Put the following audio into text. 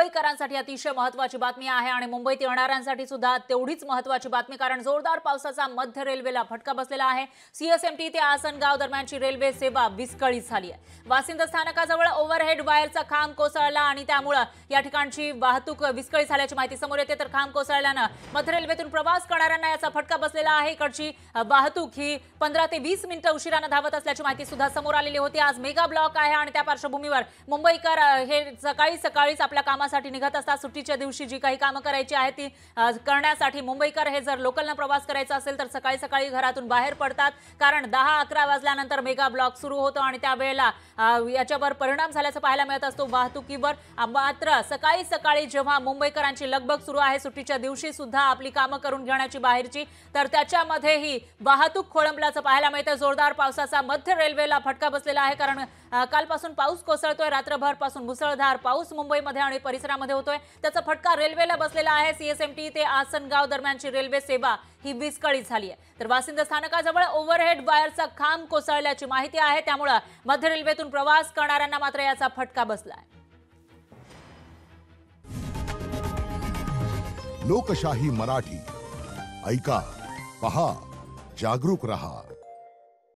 मुंबईकरांसाठी अतिशय महत्त्वाची बातमी आहे आणि मुंबईत येणाऱ्यांसाठी सुद्धा तेवढीच महत्त्वाची बातमी, कारण जोरदार पावसाचा मध्य रेल्वेला फटका बसलेला आहे। सीएसएमटी ते आसनगाव दरम्यानची रेल्वे सेवा विस्कळीत झाली आहे। वासिंद स्थानकाजवळ ओव्हरहेड वायरचा खांब कोसळला आणि त्यामुळे या ठिकाणची वाहतूक विस्कळीत झाल्याची माहिती समोर येते। तर खांब कोसळल्याने मध्य रेल्वेतून प्रवास करणाऱ्यांना याचा फटका बसलेला आहे। इकडची वाहतूक ही 15 ते 20 मिनिटे उशिराने धावत असल्याची माहिती सुद्धा समोर आलेली होती। आज मेगा ब्लॉक आहे आणि त्या पार्श्वभूमीवर मुंबईकर हे सकाळीच आपल्या कामासाठी निघत असतात। सुट्टीच्या दिवशी जी काही कामं करायची आहेत ती करण्यासाठी मुंबईकर हे जर लोकलने प्रवास करायचा असेल तर सकाळी घरातून बाहेर पडतात, कारण 10-11 वाजल्यानंतर मेगा ब्लॉक सुरू होतो आणि त्यावेळेला याच्यावर परिणाम झाल्याचं पाहायला मिळत असतो वाहतुकीवर। मात्र सकाळी जेव्हा मुंबईकरांची लगबग सुरू आहे सुट्टीच्या दिवशी सुद्धा आपली कामं करून घेण्याची बाहेरची, तर त्याच्यामध्येही वाहतूक खोळंबल्याचं पाहायला मिळतं। जोरदार पावसाचा मध्य रेल्वेला फटका बसलेला आहे, कारण कालपासून पाऊस कोसळतोय। रात्रभरपासून मुसळधार पाऊस मुंबईमध्ये आणि परिसरामध्ये होतोय, त्याचा फटका रेल्वेला बसलेला आहे। सीएसएमटी ते आसनगाव दरम्यानची रेल्वे सेवा ही विस्कळीत झाली आहे। तर वासिंद स्थानकाजवळ ओव्हरहेड वायरचा खांब कोसळल्याची माहिती आहे, त्यामुळे मध्य रेल्वेतून प्रवास करणाऱ्यांना मात्र याचा फटका बसलाय। लोकशाही मराठी ऐका, पहा, जागरूक रहा।